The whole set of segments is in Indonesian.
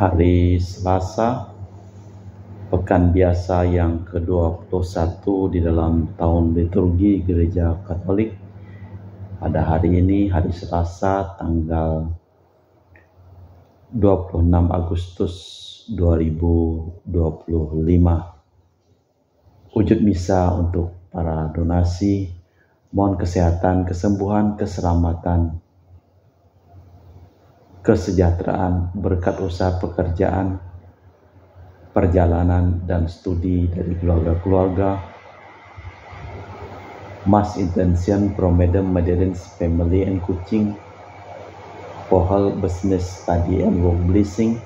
Hari Selasa, pekan biasa yang ke-21 di dalam tahun liturgi Gereja Katolik. Pada hari ini, hari Selasa, tanggal 26 Agustus 2025. Wujud misa untuk para donasi, mohon kesehatan, kesembuhan, keselamatan, kesejahteraan, berkat usaha pekerjaan, perjalanan dan studi dari keluarga-keluarga. Mass intention from Madam Madeleine's family and Kuching, for her business, study and work blessing.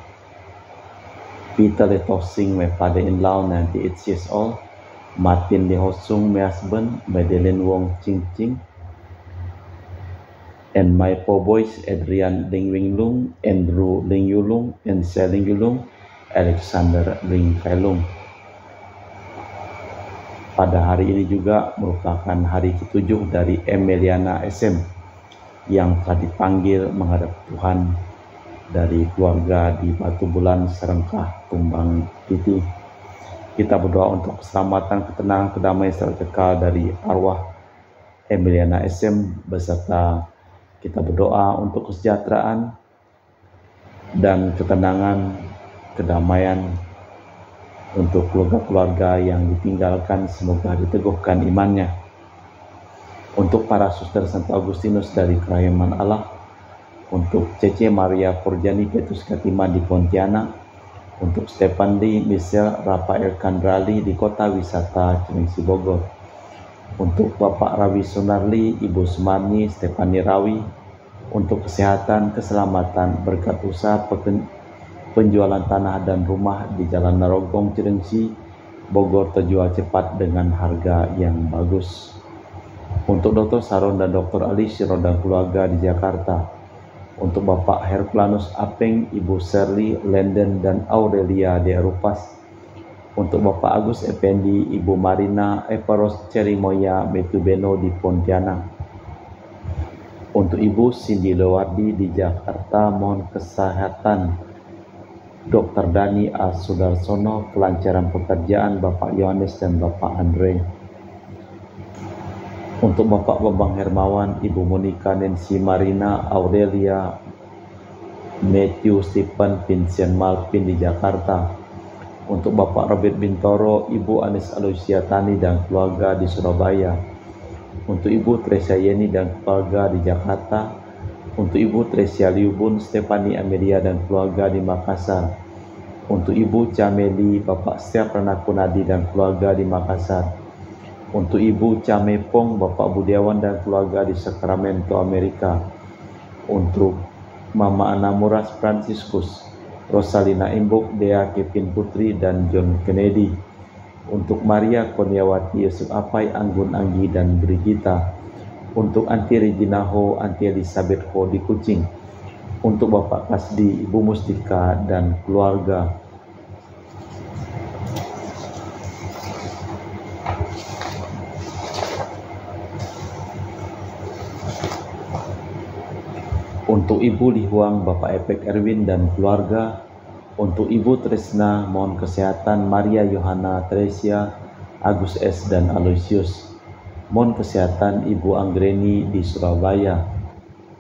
Peter Letosing, my father-in-law, 98 years old. Martin Lehosung, my husband. Madeleine Wong Ching Ching. And my four boys, Adrian Ling Wing Lung, Andrew Ling Yulung, and Sel Ling Yulung, Alexander Ling Kailung. Pada hari ini juga merupakan hari ke-7 dari Emiliana SM yang telah dipanggil menghadap Tuhan dari keluarga di Batu Bulan, Serengkah, Tumbang Titi. Kita berdoa untuk keselamatan, ketenangan, kedamaian serta kekal dari arwah Emiliana SM, beserta kita berdoa untuk kesejahteraan dan ketenangan, kedamaian untuk keluarga-keluarga yang ditinggalkan, semoga diteguhkan imannya. Untuk para suster Santo Agustinus dari Kerahiman Allah, untuk Cece Maria Forjani Petrus Katima di Pontianak, untuk Stefan Lee, Michelle, Rafael Kandrali di Kota Wisata Cilengsi Bogor, untuk Bapak Rawi Sunarli, Ibu Sumarni, Stefani Rawi, untuk kesehatan, keselamatan, berkat usaha penjualan tanah dan rumah di Jalan Narogong, Cilengsi, Bogor terjual cepat dengan harga yang bagus. Untuk Dr. Saron dan Dr. Ali Shiro dan keluarga di Jakarta, untuk Bapak Herculanus Apeng, Ibu Shirley, Lenden dan Aurelia di Erupas, untuk Bapak Agus Effendi, Ibu Marina Eparos Cerimoya Metubeno di Pontianak, untuk Ibu Cindy Lewardi di Jakarta, mohon kesehatan Dr. Dani A. Sudarsono, kelancaran pekerjaan Bapak Yohanes dan Bapak Andre. Untuk Bapak Bambang Hermawan, Ibu Monica Nancy Marina, Aurelia, Matthew Stephen, Vincent Malvin di Jakarta. Untuk Bapak Robert Bintoro, Ibu Anis Aloysia Tani dan keluarga di Surabaya. Untuk Ibu Tresia Yeni dan keluarga di Jakarta. Untuk Ibu Tresia Liubun, Stefani Amelia dan keluarga di Makassar. Untuk Ibu Cameli, Bapak Setiap Ranakunadi dan keluarga di Makassar. Untuk Ibu Camepong, Bapak Budiawan dan keluarga di Sacramento, Amerika. Untuk Mama Anamuras Franciscus, Rosalina Imbuk, Dea Kevin Putri dan John Kennedy. Untuk Maria Kurniawati, Yusuf Apai, Anggun Anggi dan Brigita. Untuk Anti Regina Ho, Anti Elizabeth Ho di Kuching. Untuk Bapak Kasdi, Ibu Mustika dan keluarga. Untuk Ibu Lihuang, Bapak Epek Erwin dan keluarga. Untuk Ibu Tresna, mohon kesehatan Maria Yohana Tresia, Agus S. dan Aloysius. Mohon kesehatan Ibu Anggreni di Surabaya.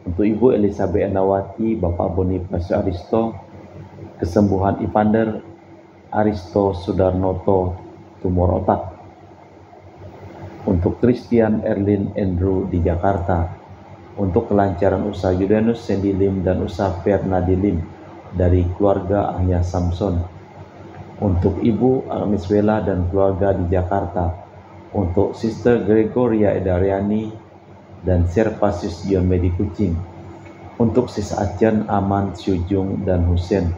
Untuk Ibu Elizabeth Anawati, Bapak Boniface Aristo, kesembuhan Ivander Aristo Sudarnoto, tumor otak. Untuk Christian Erlin Andrew di Jakarta. Untuk kelancaran usaha Yudanus Sendilim dan usaha Fernadi Lim dari keluarga Ahya Samson. Untuk Ibu Agnes Wela dan keluarga di Jakarta. Untuk Sister Gregoria Edariani dan Servasius John Medi Kuching. Untuk Sis Acen, Aman, Syujung dan Husen.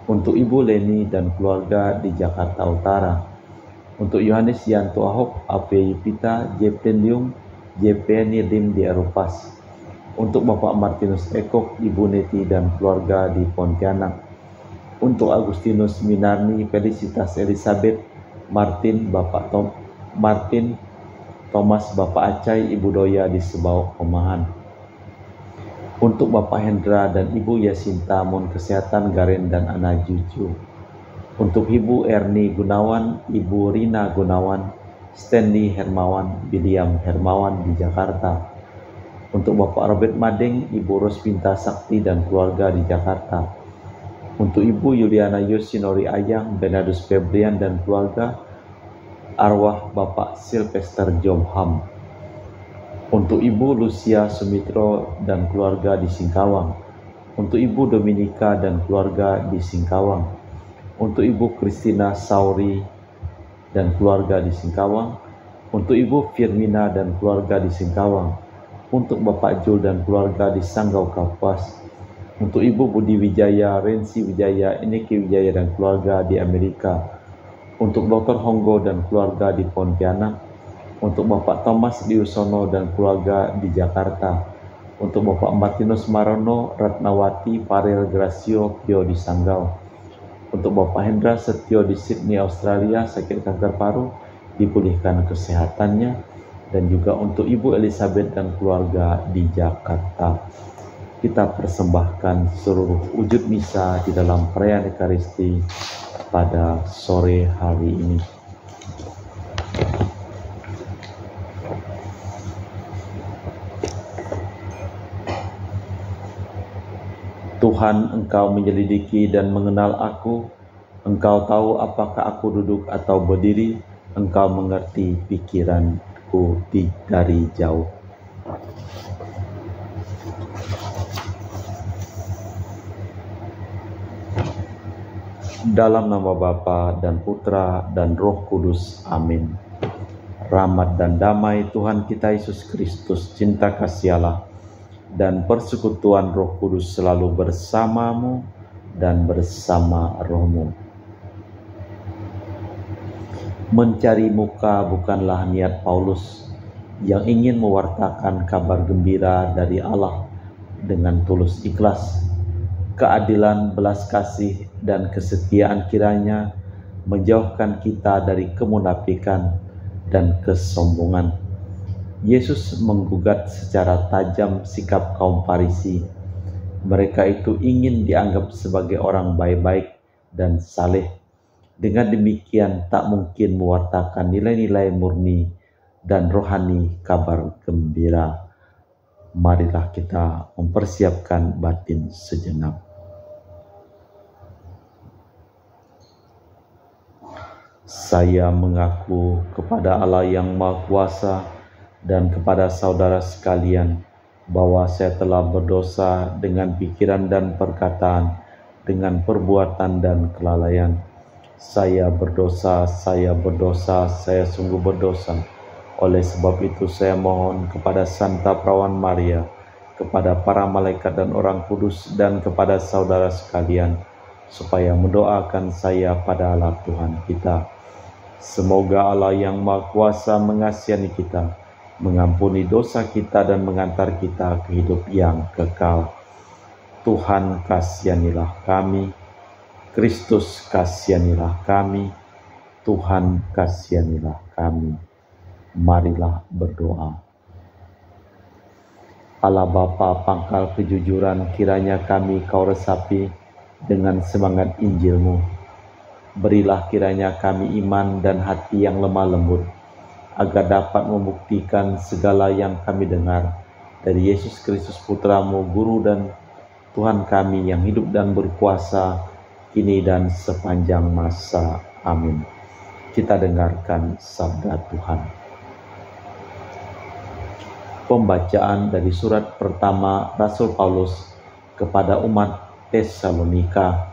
Untuk Ibu Leni dan keluarga di Jakarta Utara. Untuk Yohanes Yanto Ahok, Ave Yupita, Jeplen Liung, Jepeni Lim di Erupas. Untuk Bapak Martinus Ekok, Ibu Neti dan keluarga di Pontianak. Untuk Agustinus Minarni, Felicitas Elizabeth, Martin, Bapak Thomas, Bapak Acai, Ibu Doya di Sebau Komahan. Untuk Bapak Hendra dan Ibu Yasinta, mohon kesehatan Garen dan anak cucu. Untuk Ibu Erni Gunawan, Ibu Rina Gunawan, Stanley Hermawan, William Hermawan di Jakarta. Untuk Bapak Robert Madeng, Ibu Rospinta Sakti dan keluarga di Jakarta. Untuk Ibu Yuliana Yosinori Ayang, Benadus Febrian dan keluarga, arwah Bapak Sylvester Jomham. Untuk Ibu Lucia Sumitro dan keluarga di Singkawang. Untuk Ibu Dominika dan keluarga di Singkawang. Untuk Ibu Christina Sauri dan keluarga di Singkawang. Untuk Ibu Firmina dan keluarga di Singkawang. Untuk Bapak Jul dan keluarga di Sanggau Kapuas. Untuk Ibu Budi Wijaya, Rensi Wijaya, Ineki Wijaya dan keluarga di Amerika. Untuk Dr. Honggo dan keluarga di Pontianak. Untuk Bapak Thomas Diusono dan keluarga di Jakarta. Untuk Bapak Martinus Marono, Ratnawati, Farel Gracio, Pio di Sanggau. Untuk Bapak Hendra Setio di Sydney, Australia, sakit kanker paru, dipulihkan kesehatannya. Dan juga untuk Ibu Elizabeth dan keluarga di Jakarta. Kita persembahkan seluruh wujud misa di dalam perayaan Ekaristi pada sore hari ini. Tuhan, Engkau menyelidiki dan mengenal aku. Engkau tahu apakah aku duduk atau berdiri. Engkau mengerti pikiranku dari jauh. Dalam nama Bapa dan Putra dan Roh Kudus. Amin. Rahmat dan damai Tuhan kita Yesus Kristus, cinta kasih Allah, dan persekutuan Roh Kudus selalu bersamamu dan bersama rohmu. Mencari muka bukanlah niat Paulus yang ingin mewartakan kabar gembira dari Allah dengan tulus ikhlas. Keadilan, belas kasih, dan kesetiaan kiranya menjauhkan kita dari kemunafikan dan kesombongan. Yesus menggugat secara tajam sikap kaum Farisi. Mereka itu ingin dianggap sebagai orang baik-baik dan saleh. Dengan demikian tak mungkin mewartakan nilai-nilai murni dan rohani kabar gembira. Marilah kita mempersiapkan batin sejenak. Saya mengaku kepada Allah yang Maha Kuasa dan kepada saudara sekalian bahwa saya telah berdosa dengan pikiran dan perkataan, dengan perbuatan dan kelalaian. Saya berdosa, saya sungguh berdosa. Oleh sebab itu saya mohon kepada Santa Perawan Maria, kepada para malaikat dan orang kudus, dan kepada saudara sekalian, supaya mendoakan saya pada Allah Tuhan kita. Semoga Allah yang Maha Kuasa mengasihani kita, mengampuni dosa kita, dan mengantar kita ke hidup yang kekal. Tuhan kasihanilah kami. Kristus kasihanilah kami. Tuhan kasihanilah kami. Marilah berdoa. Allah Bapa pangkal kejujuran, kiranya kami Kau resapi dengan semangat Injil-Mu. Berilah kiranya kami iman dan hati yang lemah lembut, agar dapat membuktikan segala yang kami dengar dari Yesus Kristus Putra-Mu, Guru dan Tuhan kami yang hidup dan berkuasa kini dan sepanjang masa. Amin. Kita dengarkan sabda Tuhan. Pembacaan dari surat pertama Rasul Paulus kepada umat Tesalonika.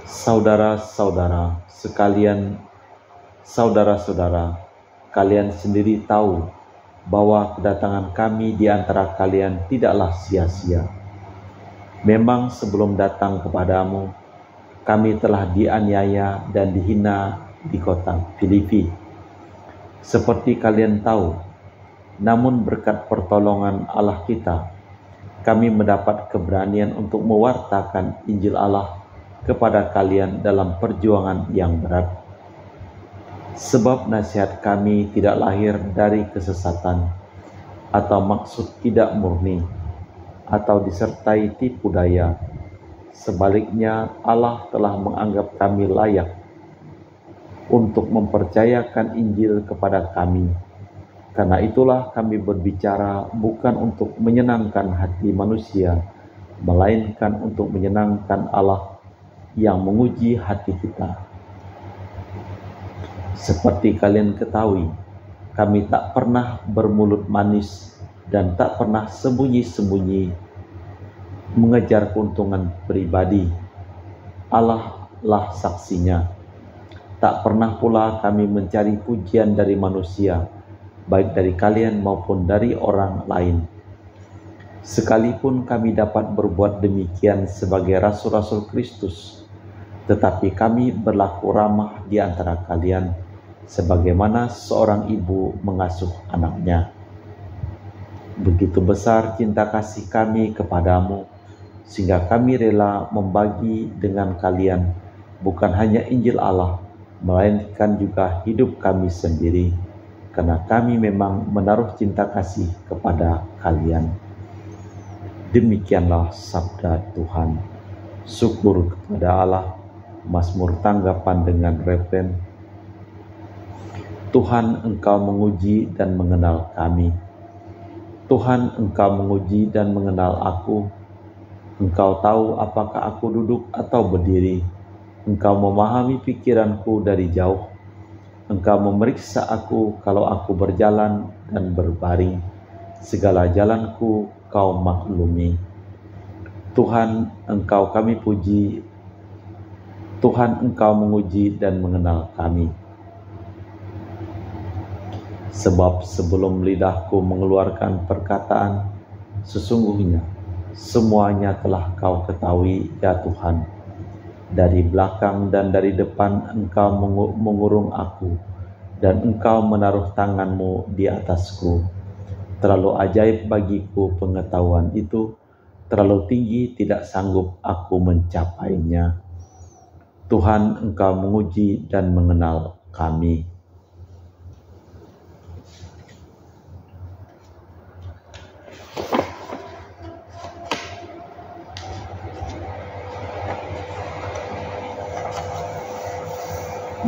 Saudara-saudara sekalian, saudara-saudara, kalian sendiri tahu bahwa kedatangan kami di antara kalian tidaklah sia-sia. Memang sebelum datang kepadamu, kami telah dianiaya dan dihina di kota Filipi. Seperti kalian tahu, namun berkat pertolongan Allah kita, kami mendapat keberanian untuk mewartakan Injil Allah kepada kalian dalam perjuangan yang berat. Sebab nasihat kami tidak lahir dari kesesatan atau maksud tidak murni, atau disertai tipu daya. Sebaliknya, Allah telah menganggap kami layak untuk mempercayakan Injil kepada kami. Karena itulah kami berbicara bukan untuk menyenangkan hati manusia, melainkan untuk menyenangkan Allah yang menguji hati kita. Seperti kalian ketahui, kami tak pernah bermulut manis dan tak pernah sembunyi-sembunyi mengejar keuntungan pribadi. Allah lah saksinya. Tak pernah pula kami mencari pujian dari manusia, baik dari kalian maupun dari orang lain. Sekalipun kami dapat berbuat demikian sebagai rasul-rasul Kristus, tetapi kami berlaku ramah di antara kalian, sebagaimana seorang ibu mengasuh anaknya. Begitu besar cinta kasih kami kepadamu, sehingga kami rela membagi dengan kalian bukan hanya Injil Allah, melainkan juga hidup kami sendiri, karena kami memang menaruh cinta kasih kepada kalian. Demikianlah sabda Tuhan. Syukur kepada Allah. Mazmur tanggapan dengan refren, Tuhan, Engkau menguji dan mengenal kami. Tuhan, Engkau menguji dan mengenal aku. Engkau tahu apakah aku duduk atau berdiri. Engkau memahami pikiranku dari jauh. Engkau memeriksa aku kalau aku berjalan dan berbaring. Segala jalanku Kau maklumi. Tuhan, Engkau kami puji. Tuhan, Engkau menguji dan mengenal kami. Sebab sebelum lidahku mengeluarkan perkataan, sesungguhnya semuanya telah Kau ketahui, ya Tuhan. Dari belakang dan dari depan Engkau mengurung aku, dan Engkau menaruh tangan-Mu di atasku. Terlalu ajaib bagiku pengetahuan itu, terlalu tinggi tidak sanggup aku mencapainya. Tuhan, Engkau menguji dan mengenal kami.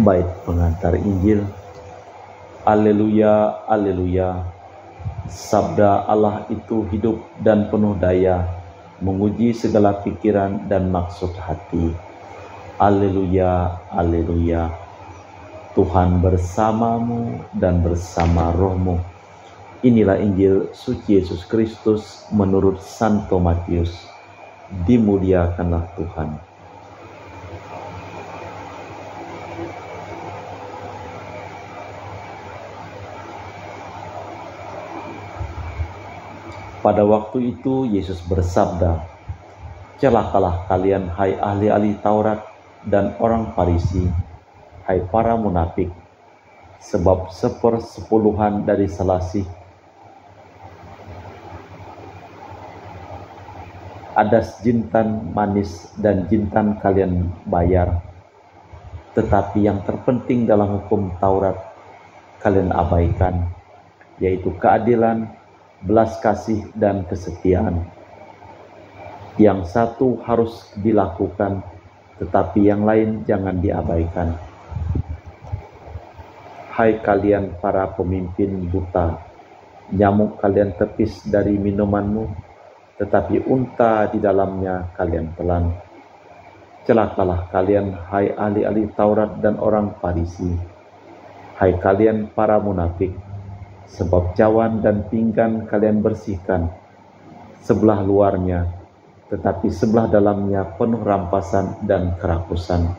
Bait pengantar Injil. Haleluya, haleluya. Sabda Allah itu hidup dan penuh daya, menguji segala pikiran dan maksud hati. Haleluya, haleluya. Tuhan bersamamu dan bersama rohmu. Inilah Injil suci Yesus Kristus menurut Santo Matius. Dimuliakanlah Tuhan. Pada waktu itu Yesus bersabda, "Celakalah kalian, hai ahli-ahli Taurat dan orang Farisi, hai para munafik, sebab 1/10 dari selasih adas jintan manis dan jintan kalian bayar, tetapi yang terpenting dalam hukum Taurat kalian abaikan, yaitu keadilan, belas kasih, dan kesetiaan. Yang satu harus dilakukan, tetapi yang lain jangan diabaikan. Hai kalian para pemimpin buta, nyamuk kalian tepis dari minumanmu, tetapi unta di dalamnya kalian telan. Celakalah kalian, hai ahli-ahli Taurat dan orang Farisi, hai kalian para munafik, sebab cawan dan pinggan kalian bersihkan sebelah luarnya, tetapi sebelah dalamnya penuh rampasan dan kerakusan.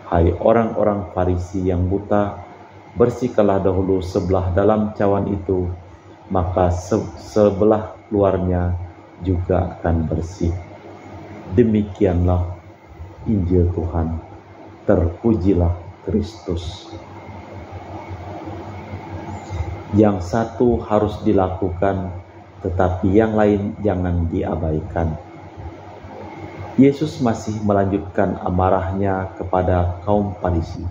Hai orang-orang Farisi yang buta, bersihkanlah dahulu sebelah dalam cawan itu, maka sebelah luarnya juga akan bersih. Demikianlah Injil Tuhan. Terpujilah Kristus. Yang satu harus dilakukan, tetapi yang lain jangan diabaikan. Yesus masih melanjutkan amarahnya kepada kaum Farisi.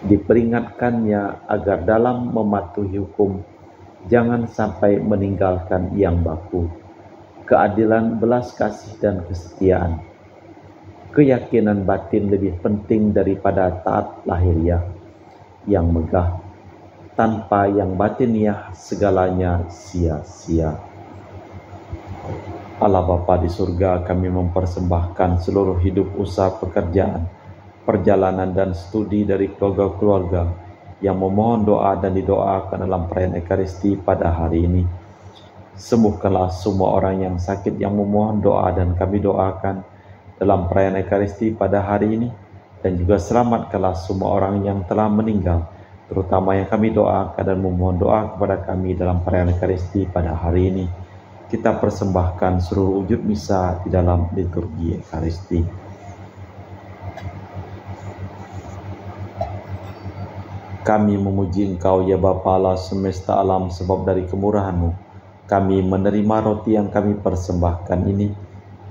Diperingatkannya agar dalam mematuhi hukum jangan sampai meninggalkan yang baku, keadilan, belas kasih, dan kesetiaan. Keyakinan batin lebih penting daripada taat lahiriah yang megah. Tanpa yang batiniah segalanya sia-sia. Allah Bapa di surga, kami mempersembahkan seluruh hidup, usaha, pekerjaan, perjalanan, dan studi dari keluarga-keluarga yang memohon doa dan didoakan dalam perayaan Ekaristi pada hari ini. Sembuhkanlah semua orang yang sakit yang memohon doa dan kami doakan dalam perayaan Ekaristi pada hari ini, dan juga selamatkanlah semua orang yang telah meninggal, terutama yang kami doakan dan memohon doa kepada kami dalam perayaan Ekaristi pada hari ini. Kita persembahkan seluruh wujud misa di dalam liturgi Ekaristi. Kami memuji Engkau ya Bapa Allah semesta alam, sebab dari kemurahan-Mu kami menerima roti yang kami persembahkan ini.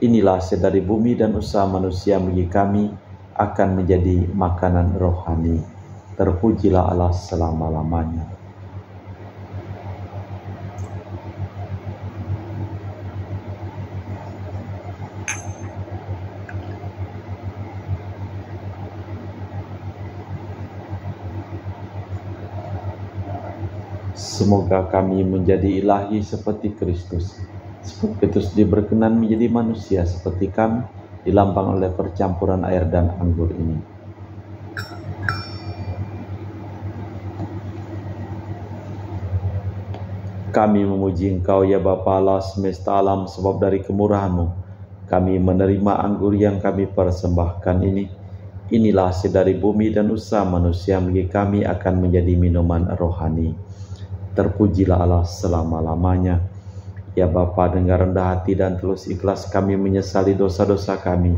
Inilah hasil dari bumi dan usaha manusia bagi kami akan menjadi makanan rohani. Terpujilah Allah selama-lamanya. Semoga kami menjadi ilahi seperti Kristus. Sebab Kristus diberkenan menjadi manusia seperti kami, dilambang oleh percampuran air dan anggur ini. Kami memuji Engkau ya Bapa Allah semesta alam, sebab dari kemurahan-Mu kami menerima anggur yang kami persembahkan ini. Inilah hasil dari bumi dan usaha manusia bagi kami akan menjadi minuman rohani. Terpujilah Allah selama-lamanya. Ya Bapa, dengan rendah hati dan tulus ikhlas kami menyesali dosa-dosa kami,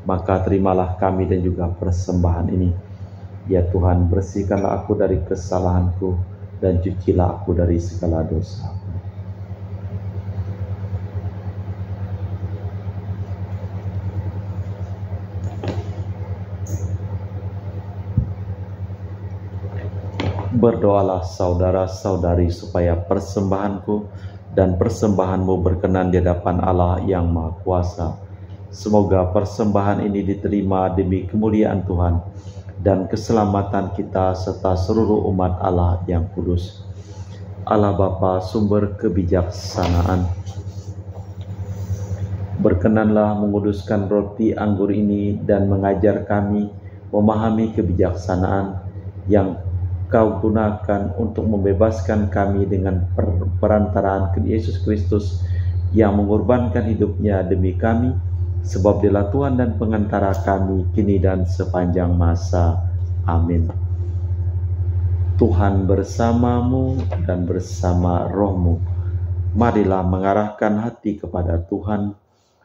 maka terimalah kami dan juga persembahan ini. Ya Tuhan, bersihkanlah aku dari kesalahanku dan cucilah aku dari segala dosa. Berdoalah saudara-saudari supaya persembahanku dan persembahanmu berkenan di hadapan Allah yang Maha Kuasa. Semoga persembahan ini diterima demi kemuliaan Tuhan dan keselamatan kita serta seluruh umat Allah yang kudus. Allah Bapa, sumber kebijaksanaan, berkenanlah menguduskan roti anggur ini dan mengajar kami memahami kebijaksanaan yang Kau gunakan untuk membebaskan kami dengan perantaraan Yesus Kristus yang mengorbankan hidupnya demi kami, sebab Dialah Tuhan dan pengantara kami kini dan sepanjang masa. Amin. Tuhan bersamamu dan bersama rohmu. Marilah mengarahkan hati kepada Tuhan.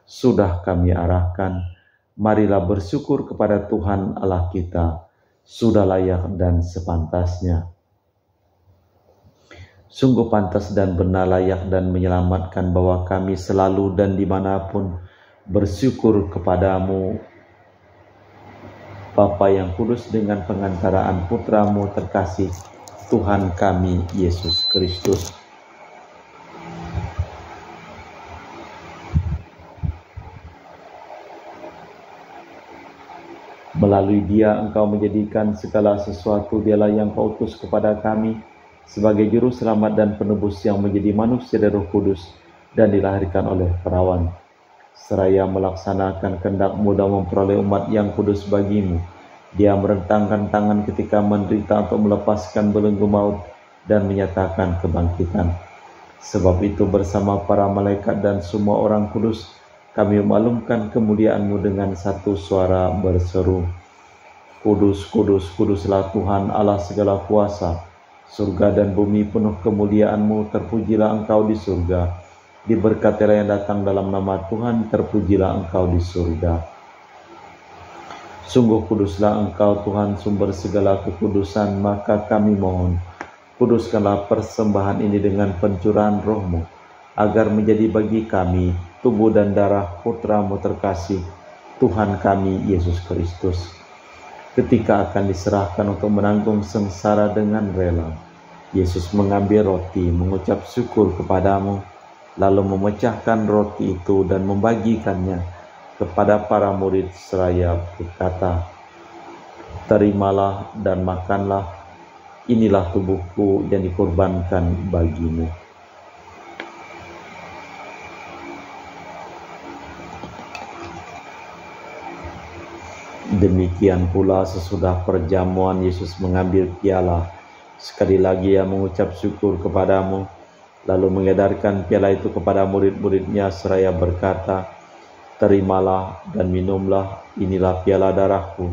Sudah kami arahkan, marilah bersyukur kepada Tuhan Allah kita. Sudah layak dan sepantasnya. Sungguh pantas dan benar, layak dan menyelamatkan bahwa kami selalu dan dimanapun bersyukur kepadamu, Bapa yang kudus, dengan pengantaraan Putramu terkasih, Tuhan kami Yesus Kristus. Melalui Dia Engkau menjadikan segala sesuatu. Dialah yang Kau utus kepada kami sebagai juru selamat dan penebus yang menjadi manusia dari Roh Kudus dan dilahirkan oleh perawan. Seraya melaksanakan kehendak-Mu dan memperoleh umat yang kudus bagimu, Dia merentangkan tangan ketika menderita untuk melepaskan belenggu maut dan menyatakan kebangkitan. Sebab itu bersama para malaikat dan semua orang kudus, kami memaklumkan kemuliaan-Mu dengan satu suara berseru, Kudus, kudus, kuduslah Tuhan Allah segala kuasa. Surga dan bumi penuh kemuliaan-Mu. Terpujilah Engkau di surga. Diberkatilah yang datang dalam nama Tuhan. Terpujilah Engkau di surga. Sungguh kuduslah Engkau Tuhan, sumber segala kekudusan. Maka kami mohon, kuduskanlah persembahan ini dengan pencurahan Roh-Mu, agar menjadi bagi kami tubuh dan darah Putra-Mu terkasih, Tuhan kami Yesus Kristus. Ketika akan diserahkan untuk menanggung sengsara dengan rela, Yesus mengambil roti, mengucap syukur kepadamu, lalu memecahkan roti itu dan membagikannya kepada para murid seraya berkata, "Terimalah dan makanlah, inilah tubuhku yang dikorbankan bagimu." Demikian pula sesudah perjamuan Yesus mengambil piala. Sekali lagi ia mengucap syukur kepadamu, lalu mengedarkan piala itu kepada murid-muridnya seraya berkata, "Terimalah dan minumlah, inilah piala darahku,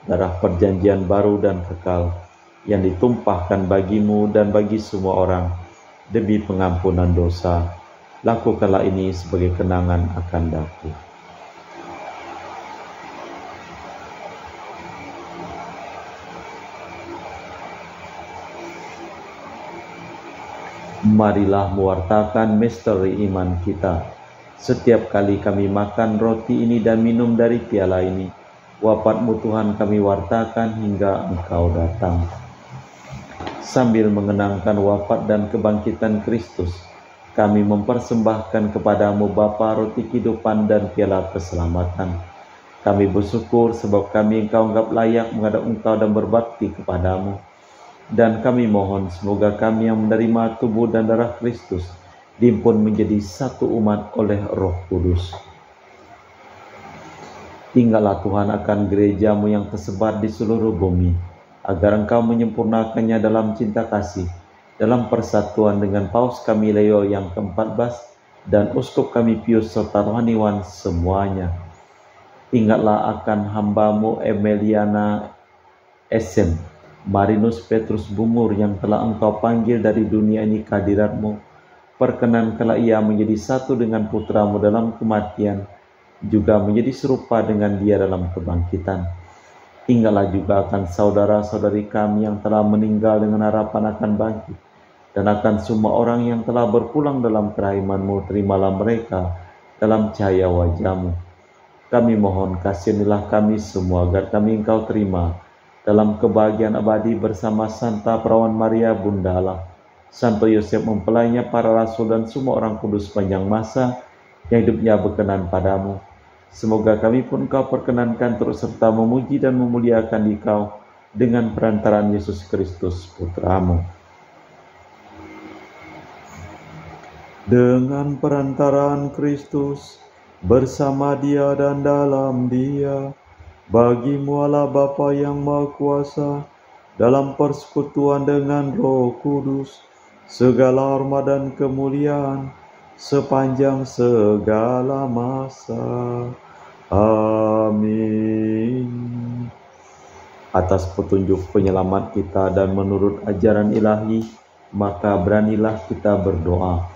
darah perjanjian baru dan kekal, yang ditumpahkan bagimu dan bagi semua orang, demi pengampunan dosa. Lakukanlah ini sebagai kenangan akan daku." Marilah mewartakan misteri iman kita. Setiap kali kami makan roti ini dan minum dari piala ini, wafat-Mu Tuhan kami wartakan hingga Engkau datang. Sambil mengenangkan wafat dan kebangkitan Kristus, kami mempersembahkan kepadamu Bapa roti kehidupan dan piala keselamatan. Kami bersyukur sebab kami Engkau anggap layak menghadap Engkau dan berbakti kepadamu. Dan kami mohon semoga kami yang menerima tubuh dan darah Kristus dihimpun menjadi satu umat oleh Roh Kudus. Tinggallah Tuhan akan gereja-Mu yang tersebar di seluruh bumi, agar Engkau menyempurnakannya dalam cinta kasih, dalam persatuan dengan Paus kami Leo yang ke-14 dan Uskup kami Pius serta rohaniwan semuanya. Ingatlah akan hamba-Mu Emeliana SM, Marinus Petrus Bungur yang telah Engkau panggil dari dunia ini kehadirat-Mu. Perkenankanlah ia menjadi satu dengan putra-Mu dalam kematian, juga menjadi serupa dengan dia dalam kebangkitan. Ingatlah juga akan saudara-saudari kami yang telah meninggal dengan harapan akan bangkit, dan akan semua orang yang telah berpulang dalam kerahiman-Mu, terimalah mereka dalam cahaya wajah-Mu. Kami mohon kasihanilah kami semua agar kami Engkau terima dalam kebahagiaan abadi bersama Santa Perawan Maria Bunda Allah, Santo Yosef mempelainya, para rasul dan semua orang kudus sepanjang masa yang hidupnya berkenan padamu. Semoga kami pun Engkau perkenankan terus serta memuji dan memuliakan Dikau dengan perantaraan Yesus Kristus Putra-Mu. Dengan perantaraan Kristus, bersama Dia dan dalam Dia, bagi-Mu Allah Bapa yang Maha Kuasa, dalam persekutuan dengan Roh Kudus, segala hormat dan kemuliaan sepanjang segala masa. Amin. Atas petunjuk penyelamat kita dan menurut ajaran ilahi, maka beranilah kita berdoa.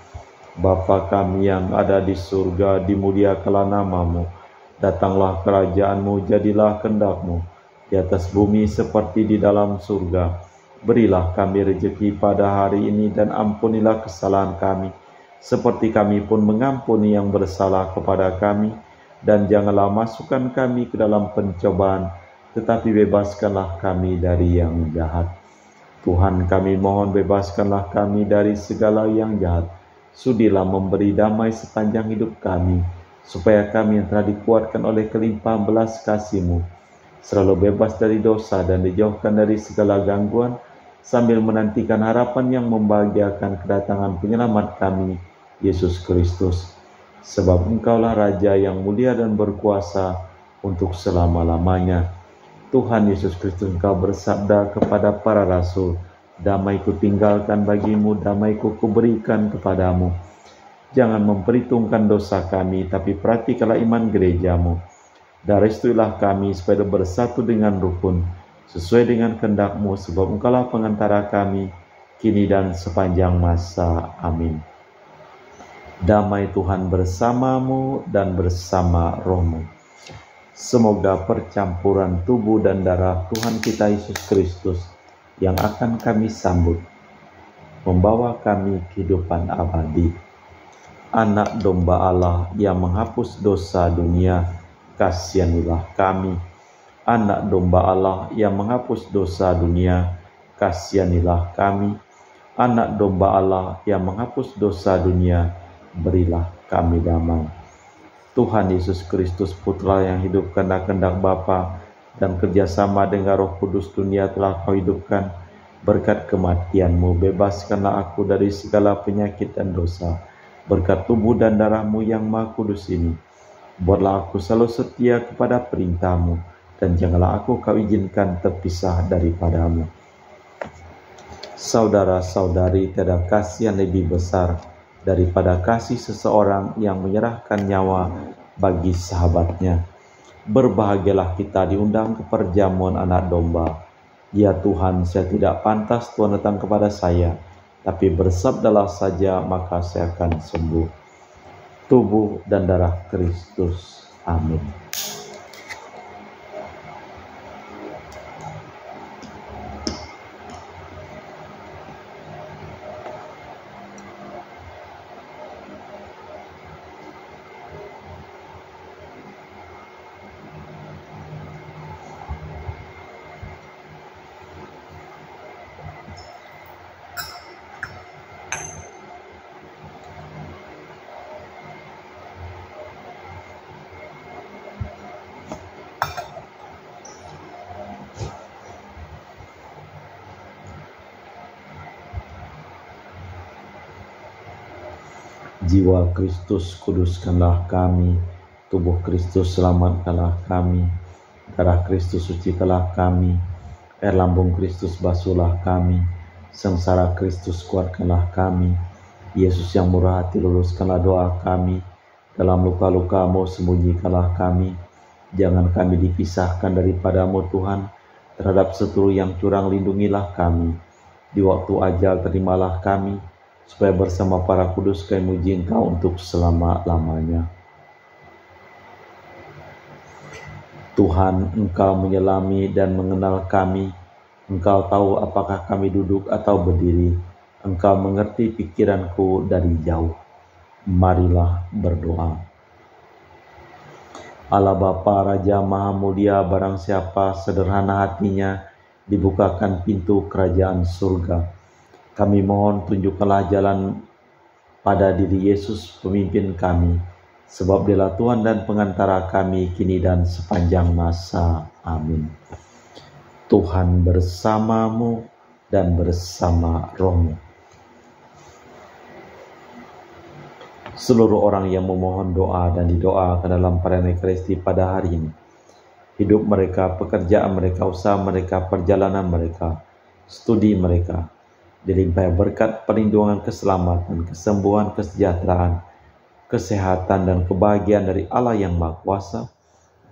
Bapa kami yang ada di surga, dimuliakanlah nama-Mu. Datanglah kerajaan-Mu, jadilah kehendak-Mu di atas bumi seperti di dalam surga. Berilah kami rezeki pada hari ini dan ampunilah kesalahan kami, seperti kami pun mengampuni yang bersalah kepada kami. Dan janganlah masukkan kami ke dalam pencobaan, tetapi bebaskanlah kami dari yang jahat. Tuhan kami mohon bebaskanlah kami dari segala yang jahat. Sudilah memberi damai sepanjang hidup kami, supaya kami yang telah dikuatkan oleh kelimpahan belas kasih-Mu selalu bebas dari dosa dan dijauhkan dari segala gangguan, sambil menantikan harapan yang membahagiakan kedatangan penyelamat kami, Yesus Kristus. Sebab Engkaulah Raja yang mulia dan berkuasa untuk selama-lamanya. Tuhan Yesus Kristus, Engkau bersabda kepada para rasul, "Damai-Ku tinggalkan bagimu, damai-Ku kuberikan kepadamu. Jangan memperhitungkan dosa kami, tapi perhatikanlah iman gereja-Mu. Dan restuilah kami supaya bersatu dengan rukun, sesuai dengan kehendak-Mu, sebab Engkaulah pengantara kami, kini dan sepanjang masa. Amin." Damai Tuhan bersamamu dan bersama rohmu. Semoga percampuran tubuh dan darah Tuhan kita Yesus Kristus yang akan kami sambut membawa kami kehidupan abadi. Anak domba Allah yang menghapus dosa dunia, kasihanilah kami. Anak domba Allah yang menghapus dosa dunia, kasihanilah kami. Anak domba Allah yang menghapus dosa dunia, berilah kami damai. Tuhan Yesus Kristus, Putra yang hidup karena kehendak Bapa dan kerjasama dengan Roh Kudus, dunia telah Kau hidupkan. Berkat kematian-Mu, bebaskanlah aku dari segala penyakit dan dosa. Berkat tubuh dan darah-Mu yang Maha Kudus ini, buatlah aku selalu setia kepada perintah-Mu, dan janganlah aku Kau izinkan terpisah daripada-Mu. Saudara-saudari, tiada kasih yang lebih besar daripada kasih seseorang yang menyerahkan nyawa bagi sahabatnya. Berbahagialah kita diundang ke perjamuan anak domba. Ya Tuhan, saya tidak pantas Tuhan datang kepada saya, tapi bersabdalah saja maka saya akan sembuh. Tubuh dan darah Kristus. Amin. Jiwa Kristus, kuduskanlah kami. Tubuh Kristus, selamatkanlah kami. Darah Kristus, sucikanlah kami. Air lambung Kristus, basuhlah kami. Sengsara Kristus, kuatkanlah kami. Yesus yang murah hati, luluskanlah doa kami. Dalam luka-luka-Mu, sembunyikanlah kami. Jangan kami dipisahkan daripada-Mu Tuhan. Terhadap seturu yang curang, lindungilah kami. Di waktu ajal, terimalah kami, supaya bersama para kudus kami muji Engkau untuk selama-lamanya. Tuhan, Engkau menyelami dan mengenal kami. Engkau tahu apakah kami duduk atau berdiri. Engkau mengerti pikiranku dari jauh. Marilah berdoa. Allah Bapa, Raja Maha Mulia, barang siapa sederhana hatinya, dibukakan pintu kerajaan surga. Kami mohon tunjukkanlah jalan pada diri Yesus, pemimpin kami, sebab Dialah Tuhan dan pengantara kami kini dan sepanjang masa. Amin. Tuhan bersamamu dan bersama rohmu. Seluruh orang yang memohon doa dan didoakan dalam perayaan Ekaristi pada hari ini, hidup mereka, pekerjaan mereka, usaha mereka, perjalanan mereka, studi mereka, dilimpahi berkat perlindungan, keselamatan, kesembuhan, kesejahteraan, kesehatan, dan kebahagiaan dari Allah yang Maha Kuasa,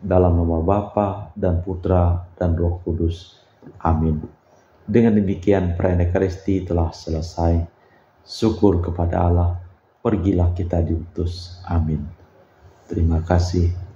dalam nama Bapa dan Putra dan Roh Kudus. Amin. Dengan demikian perayaan Ekaristi telah selesai. Syukur kepada Allah, pergilah kita diutus. Amin. Terima kasih.